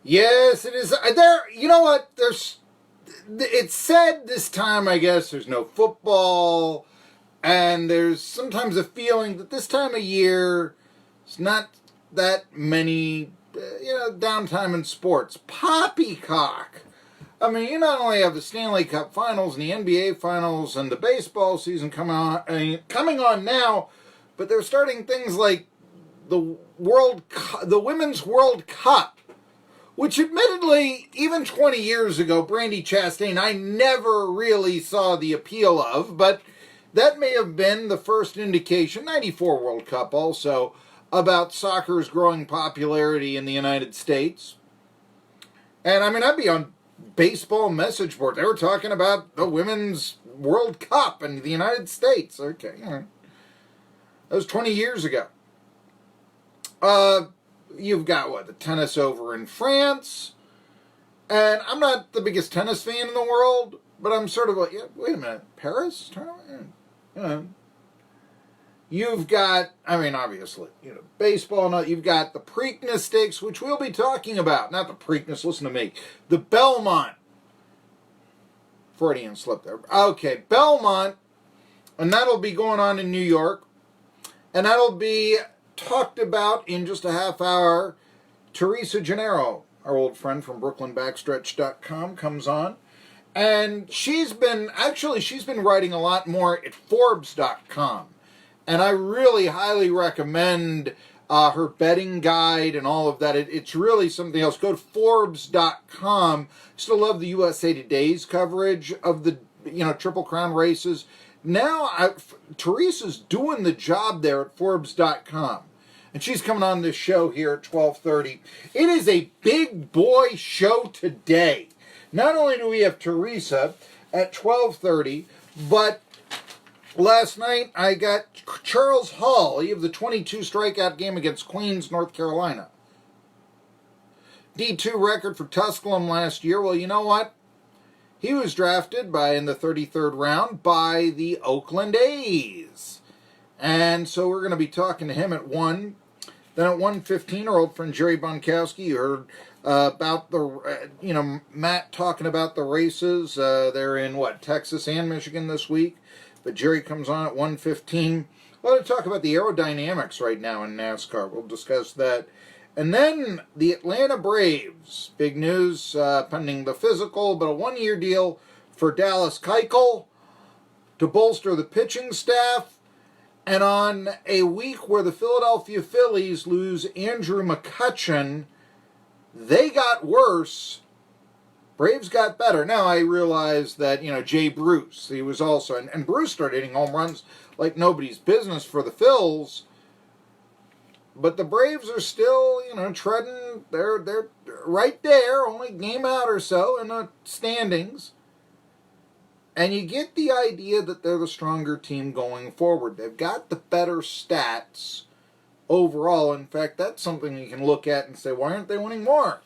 Yes, it is. There, you know what? It's said this time, I guess, there's no football, and there's sometimes a feeling that this time of year, it's not that many, downtime in sports. Poppycock. I mean, you not only have the Stanley Cup Finals and the NBA Finals and the baseball season coming on now, but they're starting things like the Women's World Cup, which admittedly, even 20 years ago, Brandi Chastain, I never really saw the appeal of, but that may have been the first indication, 94 World Cup also, about soccer's growing popularity in the United States. And I mean, I'd be on baseball message board. They were talking about the Women's World Cup in the United States. Okay, that was 20 years ago. You've got, the tennis over in France. And I'm not the biggest tennis fan in the world, but I'm sort of like, wait a minute, Paris? You've got, obviously, baseball. You've got the Preakness Stakes, which we'll be talking about. Not the Preakness, listen to me. The Belmont. Freudian slip there. Okay, Belmont. And that'll be going on in New York. And that'll be talked about in just a half hour. Teresa Gennaro, our old friend from BrooklynBackstretch.com, comes on. And she's been writing a lot more at Forbes.com. And I really highly recommend her betting guide and all of that. It's really something else. Go to Forbes.com. Still love the USA Today's coverage of the Triple Crown races. Now, Teresa's doing the job there at Forbes.com. And she's coming on this show here at 12:30. It is a big boy show today. Not only do we have Teresa at 12:30, but last night I got Charles Hull. He had the 22 strikeout game against Queens, North Carolina. D2 record for Tusculum last year. Well, you know what? He was drafted in the 33rd round by the Oakland A's. And so we're going to be talking to him at 1. Then at 1:15, our old friend Jerry Bonkowski, you heard about Matt talking about the races. They're in, Texas and Michigan this week. But Jerry comes on at 1:15. We'll talk about the aerodynamics right now in NASCAR. We'll discuss that. And then the Atlanta Braves. Big news pending the physical, but a one-year deal for Dallas Keuchel to bolster the pitching staff. And on a week where the Philadelphia Phillies lose Andrew McCutchen, they got worse. Braves got better. Now I realize that, Jay Bruce, he was also, and Bruce started hitting home runs like nobody's business for the Phils. But the Braves are still, treading, they're right there, only game out or so in the standings. And you get the idea that they're the stronger team going forward. They've got the better stats overall. In fact, that's something you can look at and say, why aren't they winning more?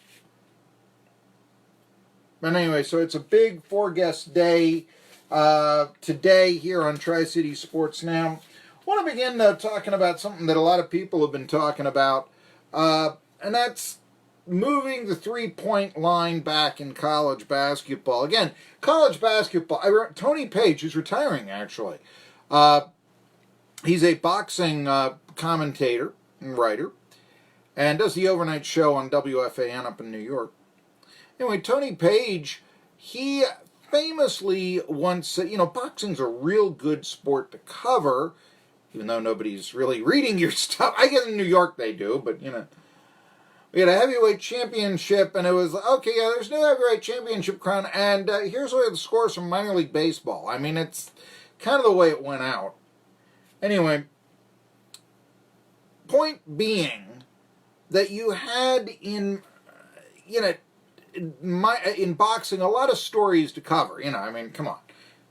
But anyway, so it's a big four-guest day today here on Tri-City Sports Now. I want to begin talking about something that a lot of people have been talking about, and that's moving the three-point line back in college basketball. Again, college basketball, Tony Page, who's retiring actually, he's a boxing commentator and writer, and does the overnight show on WFAN up in New York. Anyway, Tony Page, he famously once said, boxing's a real good sport to cover, even though nobody's really reading your stuff. I guess in New York they do, but, we had a heavyweight championship, and it was, okay, yeah, there's no heavyweight championship crown, and here's what the scores from minor league baseball. I mean, it's kind of the way it went out. Anyway, point being that you had in boxing a lot of stories to cover. Come on.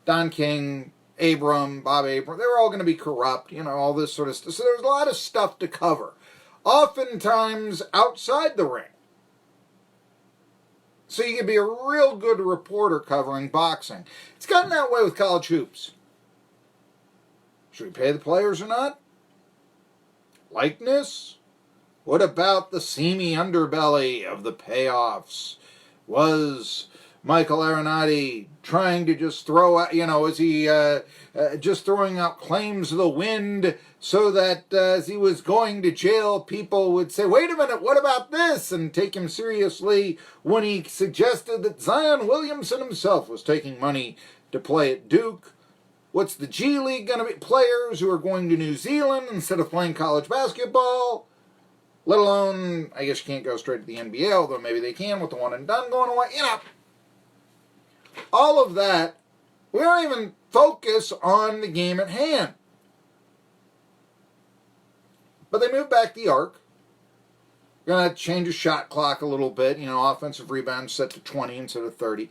Don King, Bob Abram, they were all going to be corrupt, all this sort of stuff. So there's a lot of stuff to cover. Oftentimes outside the ring. So you can be a real good reporter covering boxing. It's gotten that way with college hoops. Should we pay the players or not? Likeness? What about the seamy underbelly of the payoffs? Was Michael Arenati trying to just throw out, is he just throwing out claims of the wind so that as he was going to jail, people would say, wait a minute, what about this? And take him seriously when he suggested that Zion Williamson himself was taking money to play at Duke. What's the G League going to be? Players who are going to New Zealand instead of playing college basketball? Let alone, I guess you can't go straight to the NBA, although maybe they can with the one and done going away. All of that, we don't even focus on the game at hand. But they moved back the arc. Going to change the shot clock a little bit. Offensive rebounds set to 20 instead of 30.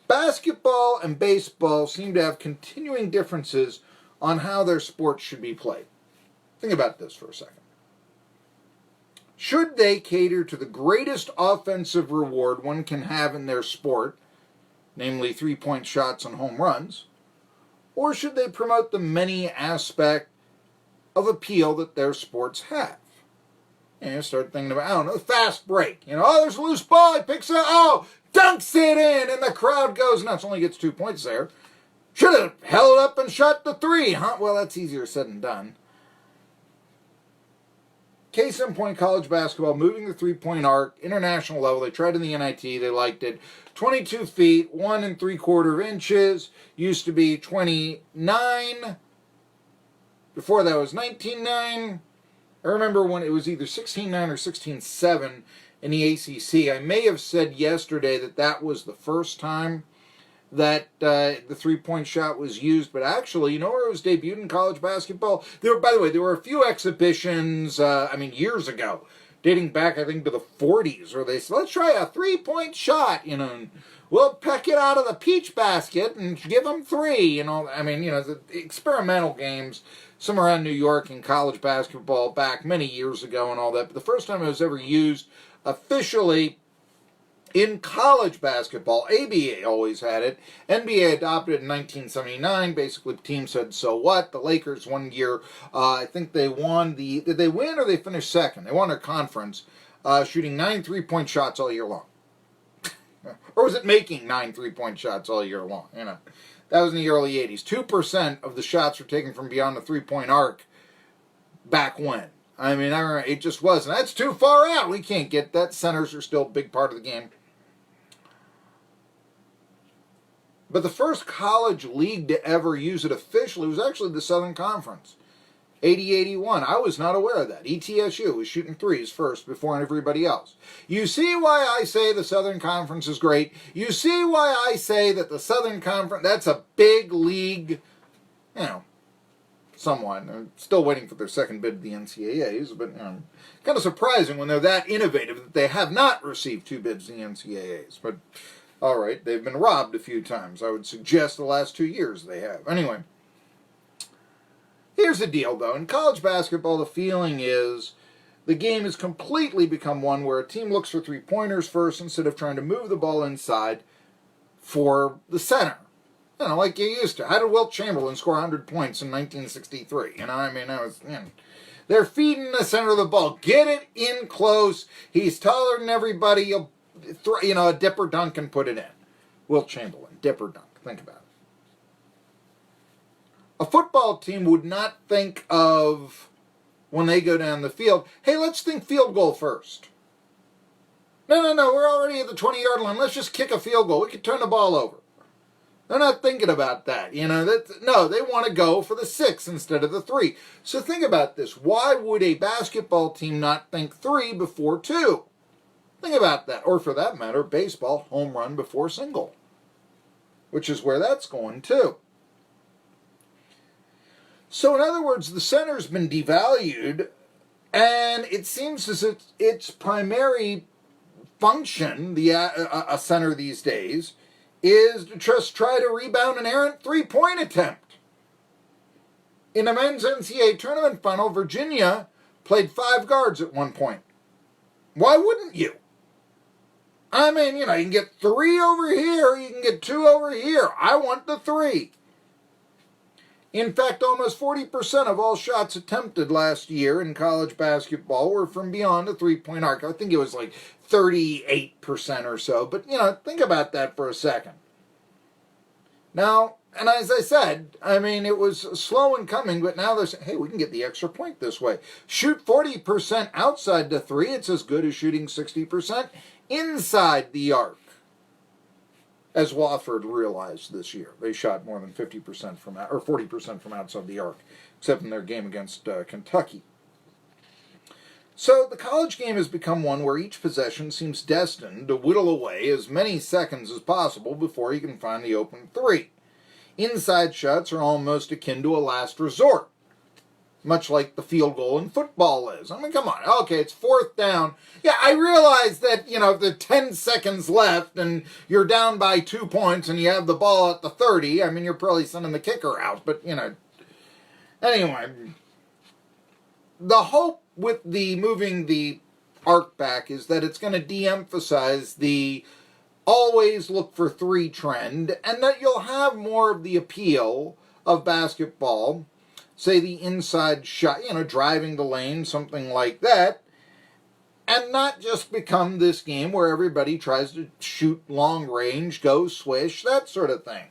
Basketball and baseball seem to have continuing differences on how their sports should be played. Think about this for a second. Should they cater to the greatest offensive reward one can have in their sport, namely three-point shots and home runs, or should they promote the many aspect of appeal that their sports have? Start thinking about, the fast break. There's a loose ball, he picks it up, dunks it in, and the crowd goes nuts. Only gets 2 points there. Should have held up and shot the three, huh? Well, that's easier said than done. Case in point, college basketball, moving the three-point arc, international level. They tried in the NIT, they liked it. 22 feet, 1 3/4 inches. Used to be 29. Before that was 19.9. I remember when it was either 16.9 or 16.7 in the ACC. I may have said yesterday that was the first time that the three-point shot was used, but actually, where it was debuted in college basketball? By the way, there were a few exhibitions, years ago, dating back, I think, to the 40s, where they said, let's try a three-point shot, and we'll peck it out of the peach basket and give them three, the experimental games, some around New York in college basketball back many years ago and all that, but the first time it was ever used officially in college basketball, ABA always had it. NBA adopted it in 1979. Basically, the team said, so what? The Lakers one year, I think they won did they win or they finished second? They won their conference, shooting 9 3-point shots all year long. Or was it making 9 3-point shots all year long? That was in the early 80s. 2% of the shots were taken from beyond the three-point arc back when. I remember it just wasn't. That's too far out. We can't get that. Centers are still a big part of the game. But the first college league to ever use it officially was actually the Southern Conference. 80-81. I was not aware of that. ETSU was shooting threes first before everybody else. You see why I say the Southern Conference is great. You see why I say that the Southern Conference, that's a big league, somewhat. I'm still waiting for their second bid to the NCAAs, but kind of surprising when they're that innovative that they have not received 2 bids to the NCAAs. But all right, they've been robbed a few times. I would suggest the last 2 years they have. Anyway, here's the deal, though. In college basketball, the feeling is the game has completely become one where a team looks for three-pointers first instead of trying to move the ball inside for the center. Like you used to. How did Wilt Chamberlain score 100 points in 1963? They're feeding the center of the ball. Get it in close. He's taller than everybody. A dipper dunk and put it in. Wilt Chamberlain, dipper dunk. Think about it. A football team would not think of, when they go down the field, hey, let's think field goal first. No, we're already at the 20-yard line. Let's just kick a field goal. We could turn the ball over. They're not thinking about that. No, they want to go for the 6 instead of the 3. So think about this. Why would a basketball team not think 3 before 2? Think about that. Or for that matter, baseball, home run before single. Which is where that's going too. So in other words, the center's been devalued, and it seems as if its primary function, a center these days, is to just try to rebound an errant three-point attempt. In the men's NCAA tournament final, Virginia played 5 guards at one point. Why wouldn't you? You can get 3 over here, you can get 2 over here. I want the 3. In fact, almost 40% of all shots attempted last year in college basketball were from beyond the three-point arc. I think it was like 38% or so. But, think about that for a second. Now, and as I said, I mean, it was slow in coming, but now they're saying, hey, we can get the extra point this way. Shoot 40% outside the three. It's as good as shooting 60% inside the arc. As Wofford realized this year. They shot more than 50% from, or 40% from outside the arc, except in their game against Kentucky. So the college game has become one where each possession seems destined to whittle away as many seconds as possible before you can find the open three. Inside shots are almost akin to a last resort, much like the field goal in football is. I mean, come on. Okay, it's fourth down. Yeah, I realize that, if there are 10 seconds left and you're down by 2 points and you have the ball at the 30, I mean, you're probably sending the kicker out. But, anyway, the hope with the moving the arc back is that it's going to de-emphasize the always look for three trend, and that you'll have more of the appeal of basketball, say the inside shot, driving the lane, something like that, and not just become this game where everybody tries to shoot long range, go swish, that sort of thing.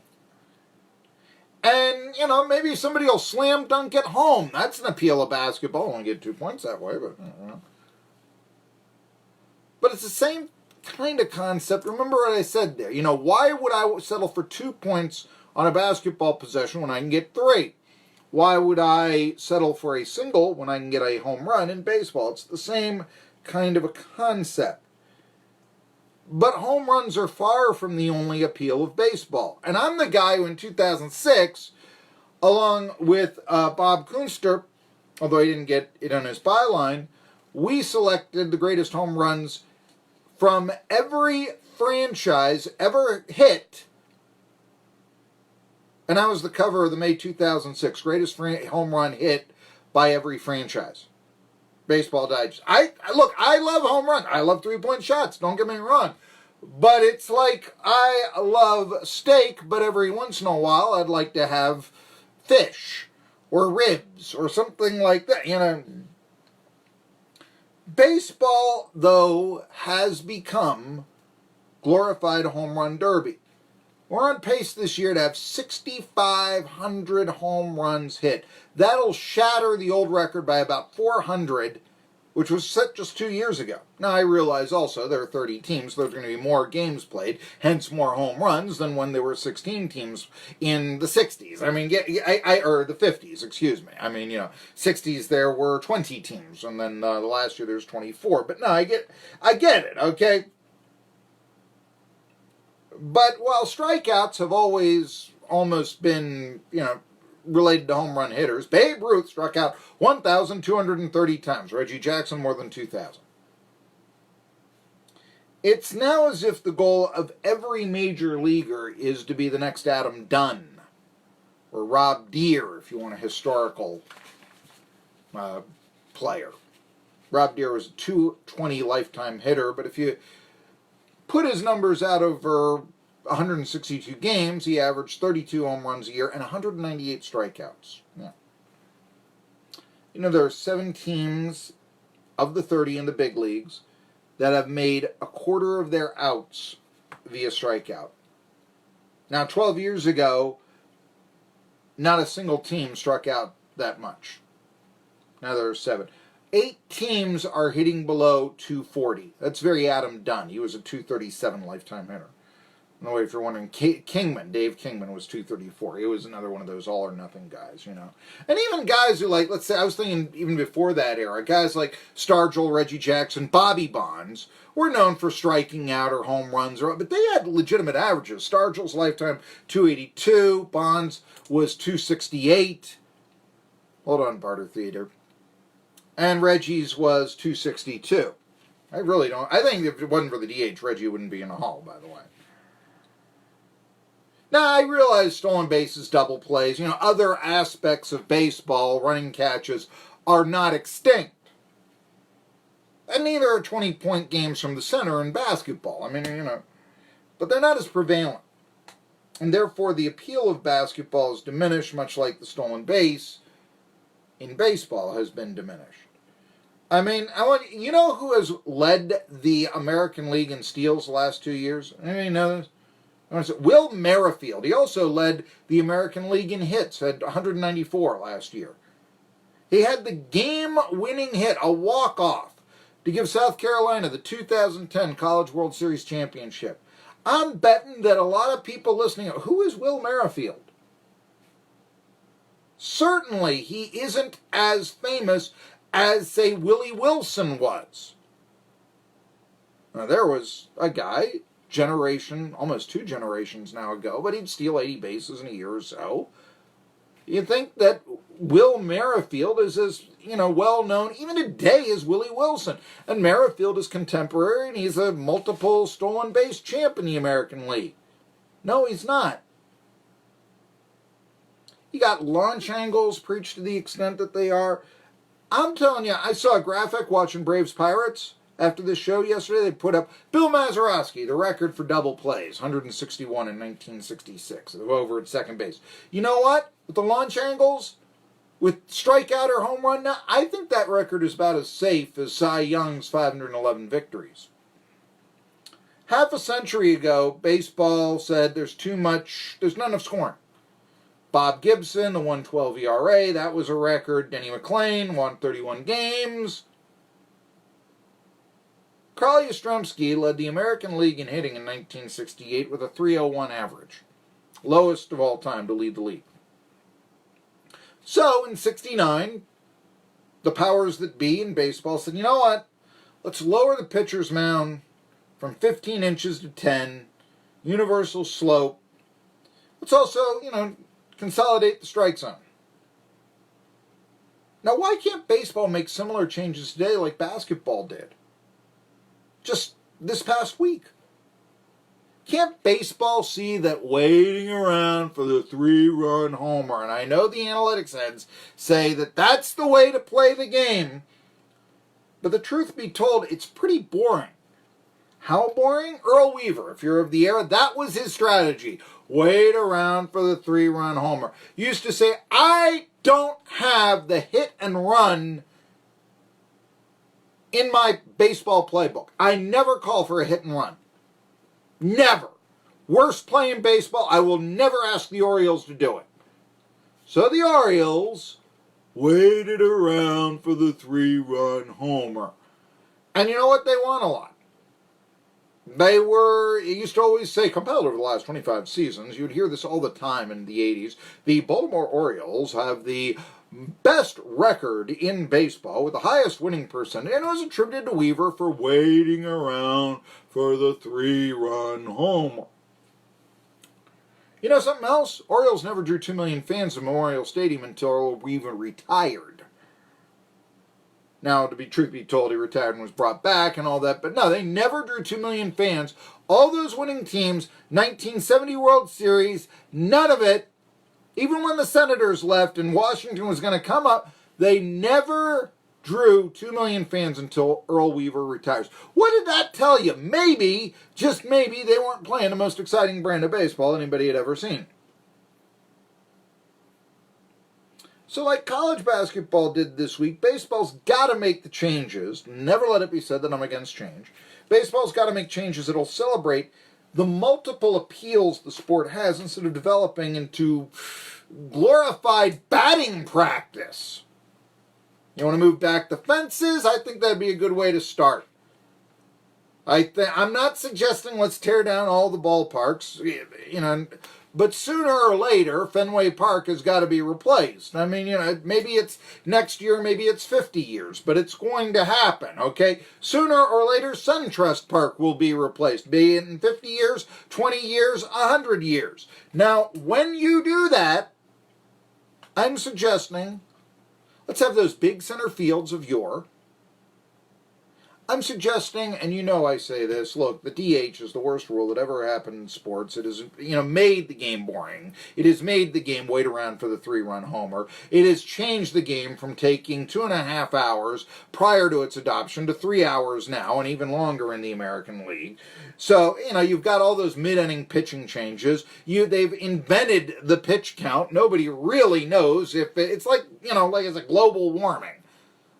And, maybe somebody will slam dunk at home. That's an appeal of basketball. Only get 2 points that way, but, But it's the same kind of concept. Remember what I said there. Why would I settle for 2 points on a basketball possession when I can get 3? Why would I settle for a single when I can get a home run in baseball? It's the same kind of a concept. But home runs are far from the only appeal of baseball. And I'm the guy who in 2006, along with Bob Kunster, although he didn't get it on his byline, we selected the greatest home runs from every franchise ever hit. And that was the cover of the May 2006 greatest home run hit by every franchise. Baseball Digest. I love home runs. I love three-point shots. Don't get me wrong. But it's like I love steak, but every once in a while I'd like to have fish or ribs or something like that. Baseball, though, has become glorified home run derby. We're on pace this year to have 6,500 home runs hit. That'll shatter the old record by about 400, which was set just 2 years ago. Now, I realize also there are 30 teams, so there's going to be more games played, hence more home runs than when there were 16 teams in the 60s. I mean, or the 50s, excuse me. I mean, 60s there were 20 teams, and then the last year there was 24. But no, I get it, okay? But while strikeouts have always almost been, related to home run hitters, Babe Ruth struck out 1,230 times. Reggie Jackson more than 2,000. It's now as if the goal of every major leaguer is to be the next Adam Dunn or Rob Deere, if you want a historical player. Rob Deere was a 220 lifetime hitter, but if you put his numbers out over 162 games, he averaged 32 home runs a year and 198 strikeouts. Yeah. There are 7 teams of the 30 in the big leagues that have made a quarter of their outs via strikeout. Now, 12 years ago, not a single team struck out that much. Now there are 7. 8 teams are hitting below 240. That's very Adam Dunn. He was a 237 lifetime hitter. No way, if you're wondering, Dave Kingman was 234. He was another one of those all-or-nothing guys, And even guys who, let's say, I was thinking even before that era, guys like Stargell, Reggie Jackson, Bobby Bonds were known for striking out or home runs, but they had legitimate averages. Stargell's lifetime, 282. Bonds was 268. Hold on, Barter Theater. And Reggie's was 262. I really don't. I think if it wasn't for the DH, Reggie wouldn't be in the Hall, by the way. Now, I realize stolen bases, double plays, other aspects of baseball, running catches, are not extinct. And neither are 20-point games from the center in basketball. I mean, but they're not as prevalent. And therefore, the appeal of basketball is diminished, much like the stolen base in baseball has been diminished. I mean, you know who has led the American League in steals the last 2 years? Anybody know this? Will Merrifield. He also led the American League in hits, had 194 last year. He had the game-winning hit, a walk-off, to give South Carolina the 2010 College World Series championship. I'm betting that a lot of people listening, who is Will Merrifield? Certainly he isn't as famous as, say, Willie Wilson was. Now, there was a guy, almost 2 generations now ago, but he'd steal 80 bases in a year or so. You think that Will Merrifield is as, well known even today as Willie Wilson. And Merrifield is contemporary, and he's a multiple stolen base champ in the American League. No, he's not. You got launch angles preached to the extent that they are. I'm telling you, I saw a graphic watching Braves Pirates after this show yesterday. They put up Bill Mazeroski, the record for double plays, 161 in 1966, over at second base. You know what? With the launch angles, with strikeout or home run, now I think that record is about as safe as Cy Young's 511 victories. Half a century ago, baseball said there's not enough scoring. Bob Gibson, the 112 ERA, that was a record. Denny McLain, 131 games. Carl Yastrzemski led the American League in hitting in 1968 with a 301 average. Lowest of all time to lead the league. So, in 69, the powers that be in baseball said, you know what? Let's lower the pitcher's mound from 15 inches to 10. Universal slope. Let's also, consolidate the strike zone. Now, why can't baseball make similar changes today like basketball did? Just this past week. Can't baseball see that waiting around for the 3-run homer, and I know the analytics heads say that that's the way to play the game, but the truth be told, it's pretty boring. How boring? Earl Weaver, if you're of the era, that was his strategy. Wait around for the 3-run homer. Used to say, I don't have the hit and run in my baseball playbook. I never call for a hit and run. Never. Worst play in baseball, I will never ask the Orioles to do it. So the Orioles waited around for the 3-run homer. And you know what? They won a lot. It used to always say, compelled over the last 25 seasons, you'd hear this all the time in the 80s, the Baltimore Orioles have the best record in baseball with the highest winning percentage, and it was attributed to Weaver for waiting around for the 3-run homer. You know something else? Orioles never drew 2 million fans in Memorial Stadium until Weaver retired. Now, truth be told, he retired and was brought back and all that, but no, they never drew 2 million fans. All those winning teams, 1970 World Series, none of it, even when the Senators left and Washington was going to come up, they never drew 2 million fans until Earl Weaver retires. What did that tell you? Maybe, just maybe, they weren't playing the most exciting brand of baseball anybody had ever seen. So like college basketball did this week, baseball's got to make the changes. Never let it be said that I'm against change. Baseball's got to make changes that'll celebrate the multiple appeals the sport has instead of developing into glorified batting practice. You want to move back the fences? I think that'd be a good way to start. I'm not suggesting let's tear down all the ballparks, but sooner or later, Fenway Park has got to be replaced. I mean, maybe it's next year, maybe it's 50 years, but it's going to happen, okay? Sooner or later, SunTrust Park will be replaced. Be it in 50 years, 20 years, 100 years. Now, when you do that, I'm suggesting let's have those big center fields of yore. I'm suggesting, and you know I say this, look, the DH is the worst rule that ever happened in sports. It has, made the game boring. It has made the game wait around for the 3-run homer. It has changed the game from taking 2.5 hours prior to its adoption to 3 hours now, and even longer in the American League. So, you've got all those mid-inning pitching changes. They've invented the pitch count. Nobody really knows if it's like it's a global warming.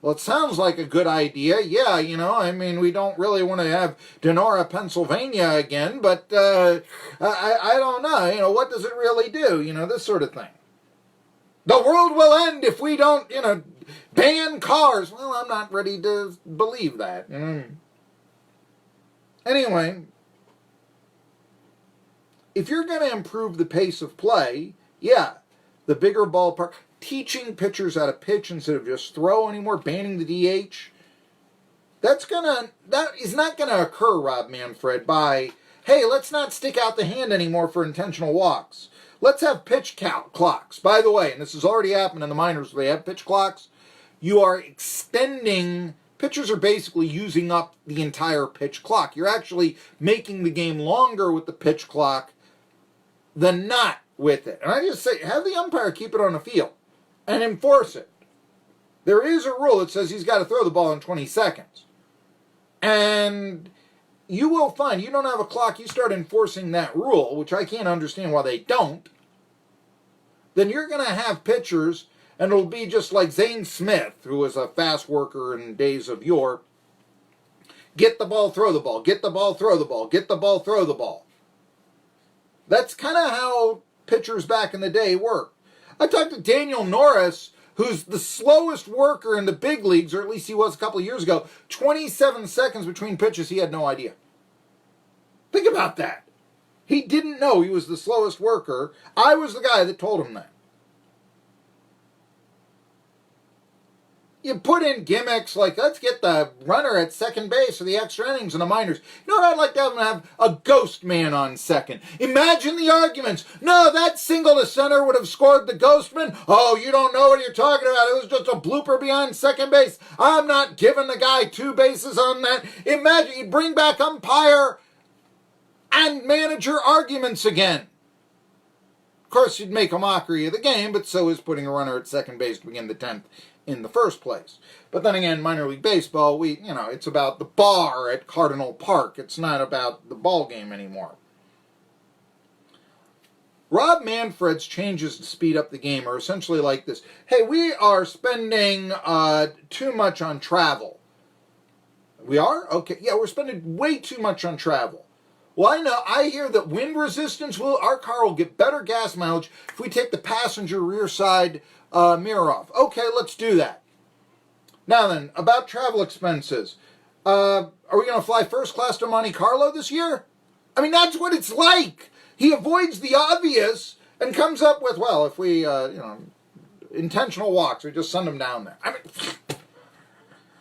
Well, it sounds like a good idea. Yeah, we don't really want to have Denora, Pennsylvania again, but I don't know. What does it really do? This sort of thing. The world will end if we don't, ban cars. Well, I'm not ready to believe that. Anyway, if you're going to improve the pace of play, yeah, the bigger ballpark, teaching pitchers how to pitch instead of just throw anymore, banning the DH, that is not going to occur, Rob Manfred, by, hey, let's not stick out the hand anymore for intentional walks. Let's have pitch count clocks. By the way, and this has already happened in the minors where they have pitch clocks, you are extending, pitchers are basically using up the entire pitch clock. You're actually making the game longer with the pitch clock than not with it. And I just say, have the umpire keep it on the field and enforce it. There is a rule that says he's got to throw the ball in 20 seconds. And you will find, you don't have a clock, you start enforcing that rule, which I can't understand why they don't, then you're going to have pitchers, and it'll be just like Zane Smith, who was a fast worker in days of yore. Get the ball, throw the ball. Get the ball, throw the ball. Get the ball, throw the ball. That's kind of how pitchers back in the day worked. I talked to Daniel Norris, who's the slowest worker in the big leagues, or at least he was a couple of years ago. 27 seconds between pitches, he had no idea. Think about that. He didn't know he was the slowest worker. I was the guy that told him that. You put in gimmicks like, let's get the runner at second base for the extra innings in the minors. You know what I'd like to have a ghost man on second. Imagine the arguments. No, that single to center would have scored the ghost man. Oh, you don't know what you're talking about. It was just a blooper behind second base. I'm not giving the guy 2 bases on that. Imagine you bring back umpire and manager arguments again. Of course, you'd make a mockery of the game, but so is putting a runner at second base to begin the 10th. In the first place. But then again, minor league baseball, it's about the bar at Cardinal Park. It's not about the ball game anymore. Rob Manfred's changes to speed up the game are essentially like this. Hey, we are spending too much on travel. We are? Okay. Yeah, we're spending way too much on travel. Well, I hear that wind resistance our car will get better gas mileage if we take the passenger rear side mirror off. Okay, let's do that. Now then, about travel expenses. Are we going to fly first class to Monte Carlo this year? I mean, that's what it's like. He avoids the obvious and comes up with, well, if we, intentional walks, we just send them down there. I mean,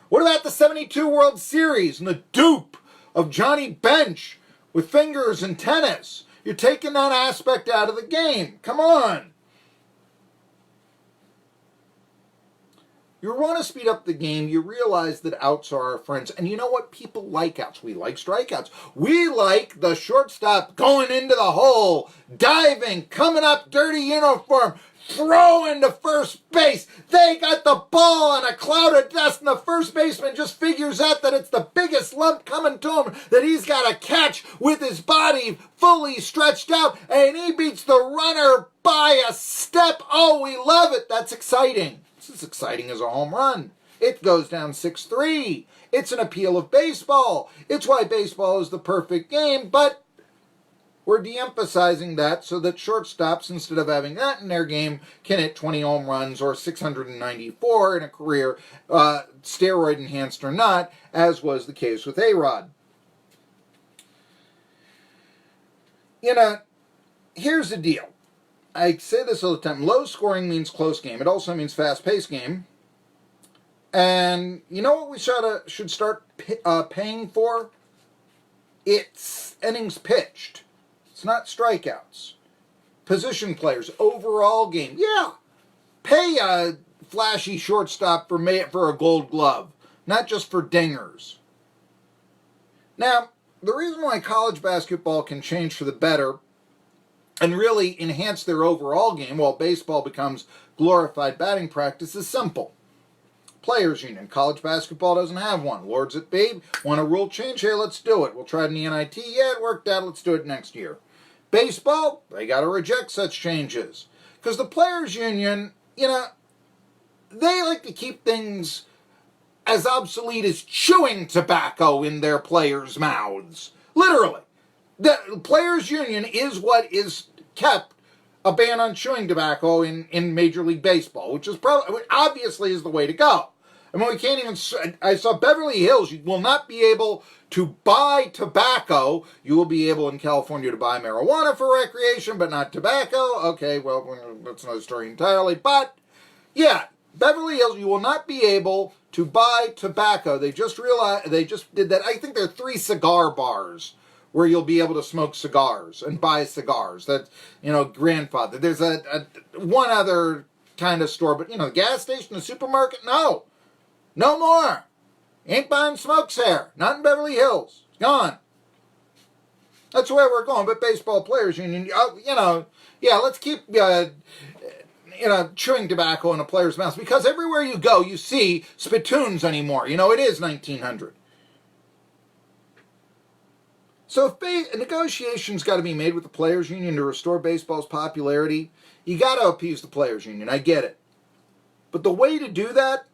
what about the 72 World Series and the dupe of Johnny Bench with fingers and tennis? You're taking that aspect out of the game. Come on. You want to speed up the game, you realize that outs are our friends. And you know what? People like outs. We like strikeouts. We like the shortstop going into the hole, diving, coming up, dirty uniform, throwing to first base. They got the ball on a cloud of dust, and the first baseman just figures out that it's the biggest lump coming to him that he's got to catch with his body fully stretched out, and he beats the runner by a step. Oh, we love it. That's exciting. It's as exciting as a home run. It goes down 6-3. It's an appeal of baseball. It's why baseball is the perfect game, but we're de-emphasizing that so that shortstops, instead of having that in their game, can hit 20 home runs or 694 in a career, steroid enhanced or not, as was the case with A-Rod. Here's the deal. I say this all the time. Low scoring means close game. It also means fast-paced game. And you know what we should start paying for? It's innings pitched. It's not strikeouts. Position players, overall game. Yeah, pay a flashy shortstop for a gold glove, not just for dingers. Now, the reason why college basketball can change for the better and really enhance their overall game while baseball becomes glorified batting practice is simple. Players union. College basketball doesn't have one. Lords it be. Want a rule change? Hey, let's do it. We'll try it in the NIT. Yeah, it worked out. Let's do it next year. Baseball, they got to reject such changes. Because the players union, they like to keep things as obsolete as chewing tobacco in their players' mouths. Literally. The players union is what is kept a ban on chewing tobacco in Major League Baseball, which is obviously is the way to go. I mean, we can't even... I saw Beverly Hills. You will not be able to buy tobacco. You will be able in California to buy marijuana for recreation, but not tobacco. Okay, well, that's another story entirely. But, yeah, Beverly Hills, you will not be able to buy tobacco. They just did that. I think there are 3 cigar bars where you'll be able to smoke cigars and buy cigars. That, grandfather. There's one other kind of store, but, the gas station, the supermarket, no. No more. Ain't buying smokes there. Not in Beverly Hills. It's gone. That's where we're going. But baseball players union, let's keep, chewing tobacco in a player's mouth. Because everywhere you go, you see spittoons anymore. It is 1900. So if negotiations got to be made with the players union to restore baseball's popularity, you got to appease the players union. I get it. But the way to do that